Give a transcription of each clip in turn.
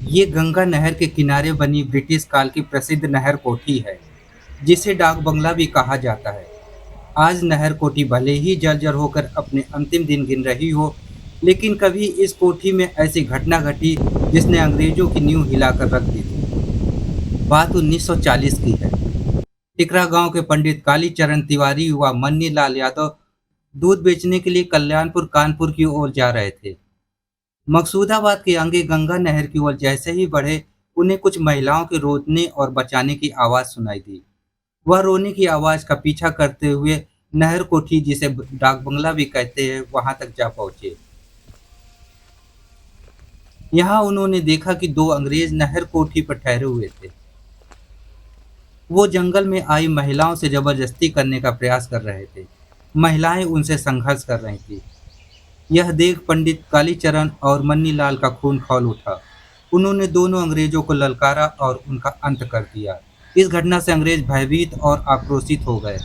ये गंगा नहर के किनारे बनी ब्रिटिश काल की प्रसिद्ध नहर कोठी है, जिसे डाक बंगला भी कहा जाता है। आज नहर कोठी भले ही जर्जर होकर अपने अंतिम दिन गिन रही हो, लेकिन कभी इस कोठी में ऐसी घटना घटी जिसने अंग्रेजों की नींव हिलाकर रख दी थी। बात 1940 की है। टिकरा गांव के पंडित कालीचरण तिवारी व मन्नी लाल यादव दूध बेचने के लिए कल्याणपुर कानपुर की ओर जा रहे थे। मकसूदाबाद के आगे गंगा नहर की ओर जैसे ही बढ़े, उन्हें कुछ महिलाओं के रोने और बचाने की आवाज़ सुनाई दी। वह रोने की आवाज़ का पीछा करते हुए नहर कोठी, जिसे डाक बंगला भी कहते हैं, वहां तक जा पहुंचे। यहाँ उन्होंने देखा कि दो अंग्रेज नहर कोठी पर ठहरे हुए थे। वो जंगल में आई महिलाओं से जबरदस्ती करने का प्रयास कर रहे थे। महिलाएं उनसे संघर्ष कर रही थी। यह देख पंडित कालीचरण और मन्नीलाल का खून खौल उठा। उन्होंने दोनों अंग्रेजों को ललकारा और उनका अंत कर दिया। इस घटना से अंग्रेज भयभीत और आक्रोशित हो गए।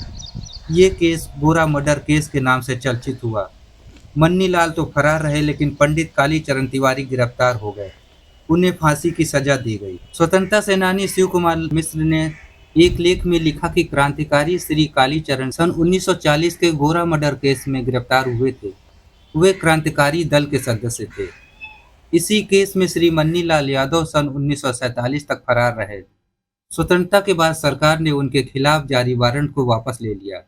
ये केस गोरा मर्डर केस के नाम से चर्चित हुआ। मन्नीलाल तो फरार रहे, लेकिन पंडित कालीचरण तिवारी गिरफ्तार हो गए। उन्हें फांसी की सजा दी गई। स्वतंत्रता सेनानी शिव कुमार मिश्र ने एक लेख में लिखा कि क्रांतिकारी श्री कालीचरण सन 1940 के गोरा मर्डर केस में गिरफ्तार हुए थे। वे क्रांतिकारी दल के सदस्य थे। इसी केस में श्री मन्नीलाल यादव सन 1947 तक फरार रहे। स्वतंत्रता के बाद सरकार ने उनके खिलाफ जारी वारंट को वापस ले लिया।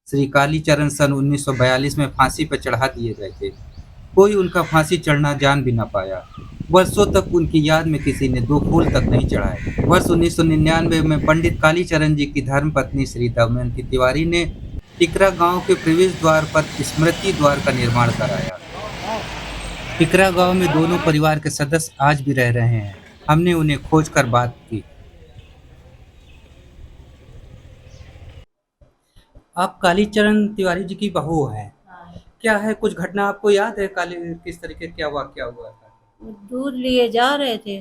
श्री कालीचरण सन 1942 में फांसी पर चढ़ा दिए गए थे। कोई उनका फांसी चढ़ना जान भी न पाया। वर्षों तक उनकी याद में किसी ने दो फूल तक नहीं चढ़ाए। वर्ष 1999 में पंडित कालीचरण जी की धर्मपत्नी श्री दमयंती तिवारी ने टिकरा गांव के प्रवेश द्वार पर स्मृति द्वार का निर्माण कराया। टिकरा गांव में दोनों परिवार के सदस्य आज भी रह रहे हैं। हमने उन्हें खोज कर बात की। आप कालीचरण तिवारी जी की बहू हैं। क्या है, कुछ घटना आपको याद है? काली किस तरीके क्या वाकया हुआ था? वो दूध लिए जा रहे थे,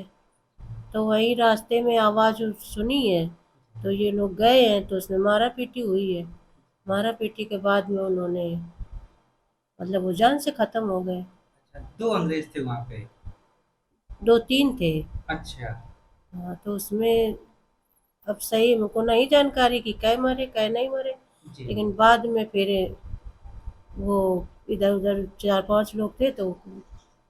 तो वहीं रास्ते में आवाज़ सुनी है। तो ये लोग गए हैं, तो उसमें मारा पीटी हुई है। मारा पीटी के बाद में उन्होंने मतलब वो जान से ख़त्म हो गए। अच्छा, दो अंग्रेज थे वहां पे। 2-3 थे। अच्छा। हाँ, तो उसमें अब सही हमको नहीं जानकारी कि कै मरे कै नहीं मरे। जी। लेकिन बाद में फिर वो इधर उधर 4-5 लोग थे, तो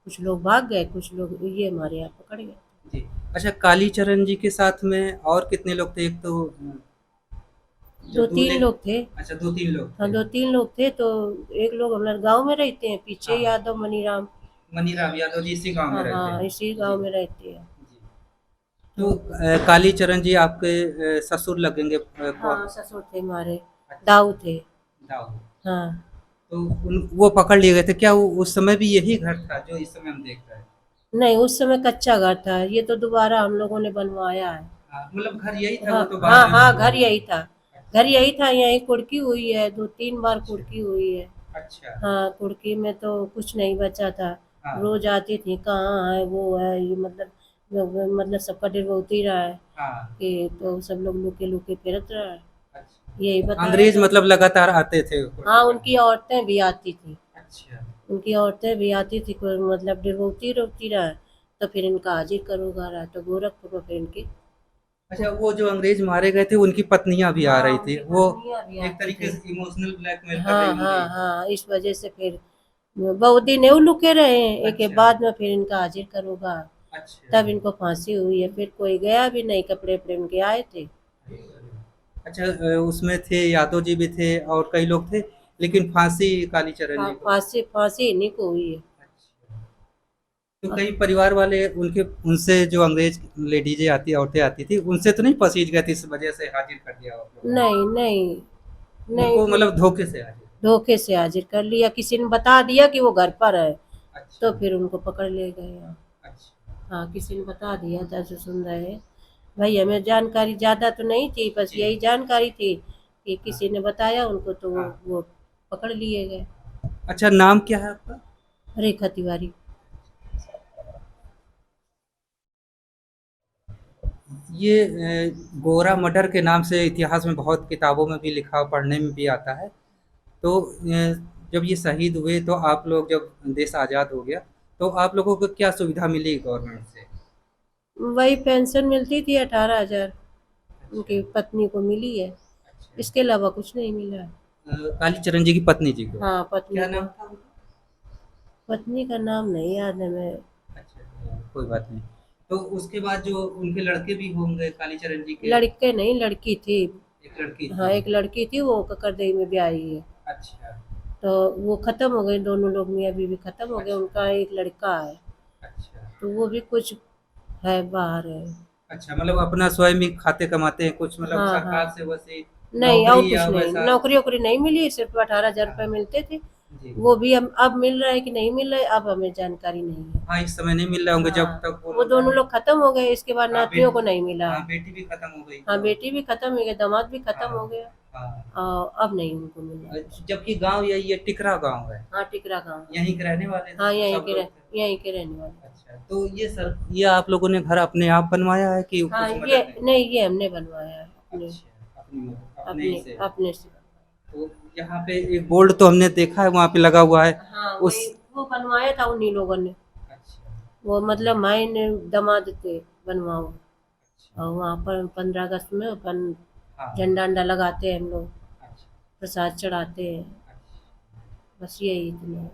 कुछ लोग भाग गए, कुछ लोग ये हमारे यहाँ पकड़ गए। जी। अच्छा, कालीचरण जी के साथ में और कितने लोग थे? एक तो जो दो दूल्हे। तीन लोग थे। अच्छा, दो तीन लोग हाँ, थे। 2-3 लोग थे, तो एक लोग हमारे गाँव में रहते हैं, पीछे हाँ। यादव मनीराम। मनीराम यादव जी इसी गांव में हाँ, रहते हाँ, हैं। इसी जी। गाँव में रहते हैं। जी। तो तो कालीचरण जी आपके ससुर लगेंगे, हाँ, ससुर थे हमारे, अच्छा। दाऊ थे। दाऊ। हाँ। तो वो पकड़ लिए गए थे क्या? वो उस समय भी यही घर था जो इस समय हम देख रहे हैं? नहीं, उस समय कच्चा घर था, ये तो दोबारा हम लोगों ने बनवाया है। हाँ, मतलब घर यही था, वो हाँ, तो बाद हाँ, में हाँ, बनवा घर दिया। यही था। घर अच्छा। यही था, यहीं कुर्की हुई है, 2-3 बार अच्छा। कुर्की हुई है। अच्छा। हाँ, कुर्की में तो कुछ नहीं बचा था। हाँ। रोज़ आती थी, कहाँ है, वो है, ये मतलब सबका डिरवौती रहा है हाँ। कि तो सब लोग लुके-लुके फिरत रहा है। यही अच्छा, बताया अंग्रेज था। मतलब लगातार आते थे कुर्की हाँ, करने? उनकी औरतें भी आती थी। अच्छा। उनकी औरतें भी आती थी, कोई मतलब डिरवौती रहा है, तो फिर इनका हाजिर करो रहा है, तो गोरखपुर में फिर इनकी अच्छा, वो जो अंग्रेज मारे गए थे उनकी पत्नियां भी आ हाँ, रही थी, उनकी वो पत्नियाँ भी एक आती तरीके थी। से इमोशनल ब्लैकमेल कर रही हाँ, होंगी। हाँ, हाँ, इस वजह से फिर बहुत दिन यूँ लुके रहे हैं, एक के अच्छा। बाद में फिर इनका हाजिर करोगा, अच्छा। तब इनको फांसी हुई है। फिर कोई गया भी नहीं, कपड़े-वपड़े उनके आए थे। अच्छा, उसमें थे, यादव जी भी थे और कई लोग थे, लेकिन फांसी कालीचरण हाँ, जी को हुई। फांसी फांसी इन्हीं को हुई है। अच्छा। तो और कई परिवार वाले उनके, उनसे जो अंग्रेज लेडीजें आती, औरतें आती थी, उनसे तो नहीं पसीज गए थे, इस वजह से हाजिर कर दिया आप लोगों ने? नहीं, नहीं, नहीं, उनको मतलब धोखे से हाजिर कर धोखे से हाजिर कर लिया, किसी ने बता दिया कि वो घर पर है, दिया। तो अच्छा। फिर उनको पकड़ ले गए यहाँ। अच्छा। हाँ, किसी ने बता दिया था जो सुन रहे हैं। भाई हमें जानकारी ज़्यादा तो नहीं थी, बस जी। यही जानकारी थी कि हाँ। किसी ने बताया उनको, तो वो हाँ। वो पकड़ लिए गए। अच्छा, नाम क्या है आपका? रेखा तिवारी। ये गोरा मर्डर के नाम से इतिहास में बहुत किताबों में भी लिखा, पढ़ने में भी आता है। तो जब ये शहीद हुए, तो आप लोग जब देश आज़ाद हो गया, तो आप लोगों को क्या सुविधा मिली गवर्नमेंट से? वही पेंशन मिलती थी 18,000, उनकी पत्नी को मिली है, इसके अलावा कुछ नहीं मिला। कालीचरण जी की पत्नी जी को हाँ, पत्नी क्या को। नाम था उनका? पत्नी का नाम नहीं याद है मैं। अच्छा, कोई बात नहीं। तो उसके बाद जो उनके लड़के भी होंगे कालीचरण जी के? लड़के नहीं, लड़की थी। एक लड़की हाँ, थी। एक लड़की थी, वो ककरदई में ब्याही है। अच्छा। तो वो खत्म हो गए, दोनों लोग मियाँ बीवी खत्म हो गए, अच्छा। उनका एक लड़का है। अच्छा। तो वो भी कुछ है, बाहर है। अच्छा, मतलब अपना स्वयं ही खाते कमाते हैं, कुछ मतलब हाँ, सरकार हाँ। से वैसे नहीं, और नौकरी कुछ या नहीं, वैसा? नौकरी वोकरी नहीं मिली, सिर्फ 18,000 हाँ। रुपये मिलते थे। जी। वो भी हम अब मिल रहा है कि नहीं मिल रहा है, अब हमें जानकारी नहीं है। हाँ, इस समय नहीं मिल रहे होंगे जब हाँ, तक वो वो लोग दोनों लोग खत्म हो गए, इसके बाद हाँ, नातियों को नहीं मिला। हाँ, बेटी भी खत्म हो गई हाँ, तो बेटी भी खत्म हो गई, दामाद भी खत्म हाँ, हो गया। हाँ। अब नहीं उनको मिला कुछ। जबकि गाँव यही है, टिकरा गाँव है। हाँ, टिकरा गाँव है। यहीं के रहने वाले हाँ, सब लोग थे। यहीं के रहने वाले। अच्छा, तो ये आप लोगों ने घर अपने आप बनवाया है कि हाँ, कुछ ये मदद नहीं? नहीं, ये हमने बनवाया है अपने। अच्छा, अपने ही अपने से। अपने से। तो यहाँ पे एक बोर्ड तो हमने देखा है वहाँ पे लगा हुआ है। हाँ, उस वही वो बनवाया था उन्हीं लोगों ने। अच्छा। वो मतलब माई ने दामाद थे बनवाओ। अच्छा। और वहाँ पर 15 अगस्त में अपन हाँ। झंडा अंडा लगाते हैं हम लोग, अच्छा। प्रसाद चढ़ाते हैं। अच्छा। बस यही इतना है।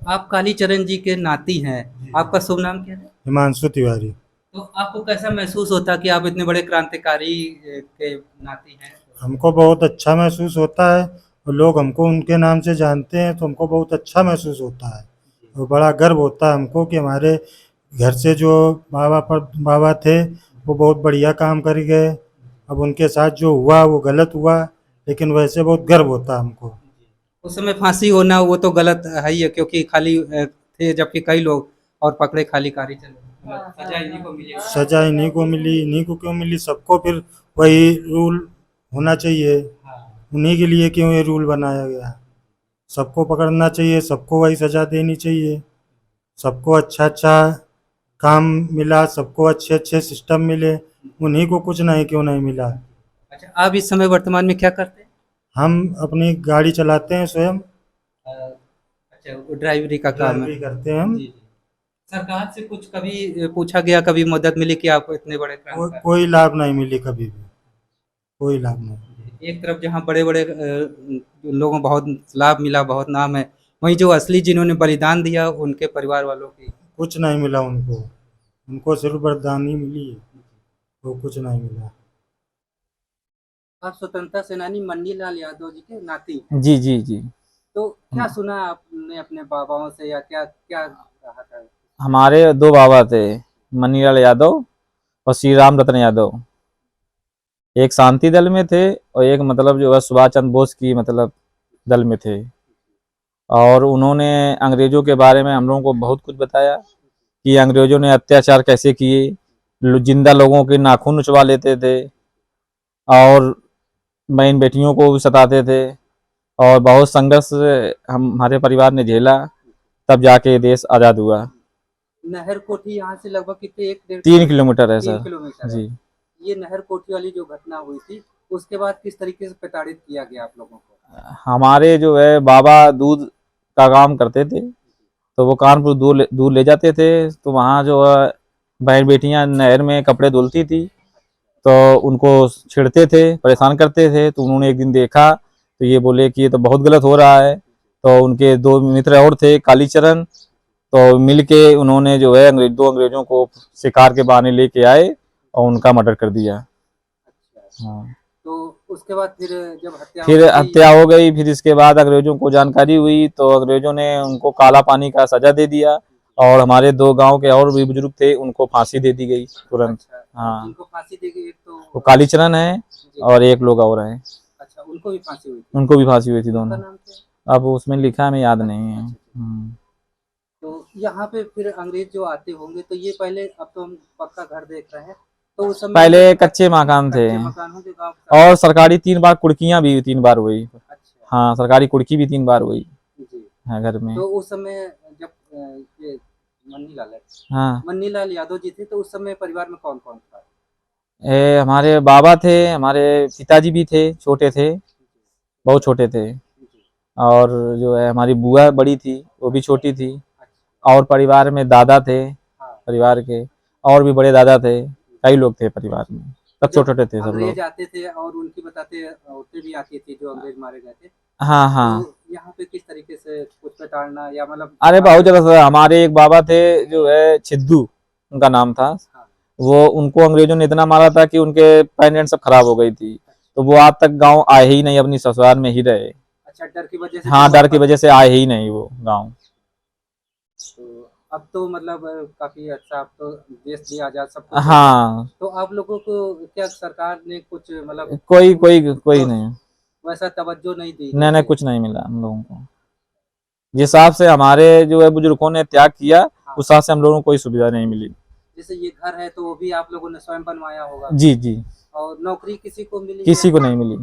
आप कालीचरण जी के नाती हैं। आपका शुभ नाम क्या है? हिमांशु तिवारी। तो आपको कैसा महसूस होता है कि आप इतने बड़े क्रांतिकारी के नाती हैं? हमको बहुत अच्छा महसूस होता है और लोग हमको उनके नाम से जानते हैं तो हमको बहुत अच्छा महसूस होता है और बड़ा गर्व होता है हमको कि हमारे घर से जो बाबा थे वो बहुत बढ़िया काम कर गए। अब उनके साथ जो हुआ वो गलत हुआ, लेकिन वैसे बहुत गर्व होता है हमको। उस समय फांसी होना वो तो गलत है ही है, क्योंकि खाली थे, जबकि कई लोग और पकड़े खाली कालीचरण, मतलब सजा इन्हीं को मिली। सजा इन्हीं को मिली, इन्हीं को क्यों मिली? सबको फिर वही रूल होना चाहिए। हाँ। उन्हीं के लिए क्यों ये रूल बनाया गया? सबको पकड़ना चाहिए, सबको वही सजा देनी चाहिए। सबको अच्छा अच्छा काम मिला, सबको अच्छे अच्छे सिस्टम मिले, उन्हीं को कुछ नहीं क्यों नहीं मिला? अच्छा, आप इस समय वर्तमान में क्या करते हैं? हम अपनी गाड़ी चलाते हैं स्वयं, अच्छा, वो ड्राइवरी का काम है। ड्राइवरी करते हैं हम। जी, जी। सरकार से कुछ कभी पूछा गया, कभी मदद मिली कि आपको इतने बड़े क्रांतिकारी? कोई लाभ नहीं मिली कभी भी, कोई लाभ नहीं। एक तरफ जहाँ बड़े-बड़े लोगों को बहुत लाभ मिला, बहुत नाम है, वहीं जो असली जिन्होंने बलिदान दिया उनके परिवार वालों की कुछ नहीं मिला उनको, उनको सिर्फ वरदानी मिली है, वो कुछ नहीं मिला। आप स्वतंत्रता सेनानी मन्नीलाल यादव जी के नाती, जी, जी, जी। तो क्या सुना आपने अपने बाबाओं से या क्या क्या रहा था? हमारे 2 बाबा थे, मन्नीलाल यादव और श्री राम रतन यादव। एक शांति दल में थे और एक मतलब जो है सुभाष चंद्र बोस की मतलब दल में थे। और उन्होंने अंग्रेज़ों के बारे में हम लोगों को बहुत कुछ बताया कि अंग्रेज़ों ने अत्याचार कैसे किए, जिंदा लोगों के नाखून उचवा लेते थे और बहन बेटियों को भी सताते थे। और बहुत संघर्ष हमारे परिवार ने झेला, तब जाके देश आज़ाद हुआ। नहर कोठी यहाँ से लगभग कितने, 1 डेढ़ 3 किलोमीटर है 3 सर। किलोमीटर है। जी। ये नहर कोठी वाली जो घटना हुई थी, उसके बाद किस तरीके से प्रताड़ित किया गया आप लोगों को? हमारे जो है बाबा दूध का काम करते थे, तो वो कानपुर दूध ले जाते थे, तो वहाँ जो है बहन बेटियाँ नहर में कपड़े धुलती थी, तो उनको छेड़ते थे, परेशान करते थे। तो उन्होंने एक दिन देखा, तो ये बोले कि ये तो बहुत गलत हो रहा है। तो उनके 2 मित्र और थे, कालीचरण, तो मिल के उन्होंने जो है 2 अंग्रेज़ों को शिकार के बहाने लेके आए और उनका मर्डर कर दिया। अच्छा। हाँ। तो उसके बाद फिर जब हत्या फिर हो गई, हत्या हो गई, फिर इसके बाद अंग्रेज़ों को जानकारी हुई, तो अंग्रेज़ों ने उनको काला पानी का सज़ा दे दिया और हमारे 2 गाँव के और भी बुजुर्ग थे, उनको फांसी दे दी गई तुरंत। अच्छा, हाँ। जिनको फांसी दी गई, एक तो तो कालीचरण है जी, और एक लोग और हैं, अच्छा, उनको भी फांसी हुई थी? उनको भी फांसी हुई थी उनका दोनों। नाम क्या? अब उसमें लिखा हमें याद नहीं है। अच्छा। तो यहाँ पे फिर अंग्रेज जो आते होंगे, तो ये पहले, अब तो हम पक्का घर देख रहे हैं, तो उस समय पहले कच्चे मकान थे कच्चे मकानों के गाँव। और सरकारी 3 बार कुर्कियाँ भी 3 बार हुई। अच्छा। हाँ, सरकारी कुर्की भी 3 बार हुई जी। है घर में। तो उस समय जब ये मन्नीलाल है, हाँ। मन्नीलाल यादव जी थे, तो उस समय परिवार में कौन-कौन था? हमारे बाबा थे, हमारे पिताजी भी थे, छोटे थे, बहुत छोटे थे। जी। और जो है हमारी बुआ बड़ी थी, वो भी छोटी थी। और परिवार में दादा थे, हाँ। परिवार के और भी बड़े दादा थे, कई लोग थे परिवार में, सब जब छोटे छोटे थे सब लोग। अंग्रेज आते थे और उनकी बताते औरतें भी आती थी जो अंग्रेज मारे गए थे, हाँ हाँ। तो यहाँ पे किस तरीके से कुछ पे टालना या मतलब अरे बहुत ज्यादा था। हमारे एक बाबा थे जो है छिद्दू, उनका नाम था। हाँ। वो उनको अंग्रेजों ने इतना मारा था कि उनके पैरेंट सब खराब हो गई थी, तो वो आज तक गांव आए ही नहीं, अपनी ससुराल में ही रहे। अच्छा, डर की वजह से हाँ, जो डर की वापस- वजह से आए ही नहीं वो गांव। तो अब तो मतलब काफी अच्छा, अब तो देश भी आजाद सब कुछ हो गया। हाँ, तो आप लोगों को क्या सरकार ने कुछ मतलब कोई कोई कोई नहीं, वैसा तवज्जो नहीं दी? नहीं जैसे कुछ नहीं मिला हम लोगों को। जिस हिसाब से हमारे जो है बुजुर्गों ने त्याग किया, हाँ। उस हिसाब से हम लोगों को कोई सुविधा नहीं मिली। जैसे ये घर है तो वो भी आप लोगों ने स्वयं बनवाया होगा, जी जी, और नौकरी किसी को मिली? किसी को नहीं मिली,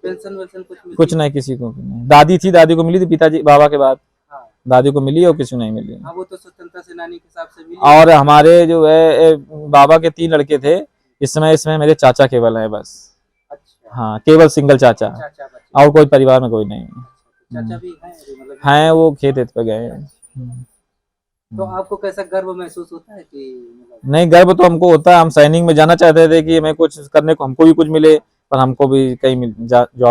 पेंशन वेंशन कुछ मिली? कुछ नहीं, किसी को भी नहीं। दादी थी, दादी को मिली थी, पिताजी बाबा के बाद हाँ। दादी को मिली और किसी को नहीं मिली। हाँ, वो तो स्वतंत्रता सेनानी के हिसाब से मिली। और हमारे जो है बाबा के 3 लड़के थे, इसमें मेरे चाचा केवल है बस। अच्छा। हाँ, केवल सिंगल चाचा, चाचा बच्चे। और कोई परिवार में कोई नहीं है। चाचा भी हैं अभी मतलब? हैं, वो खेत पे गए हैं। तो आपको कैसा गर्व महसूस होता है कि मतलब नहीं, गर्व तो हमको होता है, हम सैनिक में जाना चाहते थे कि हमें कुछ करने को, हमको भी कुछ मिले, पर हमको भी कहीं जॉब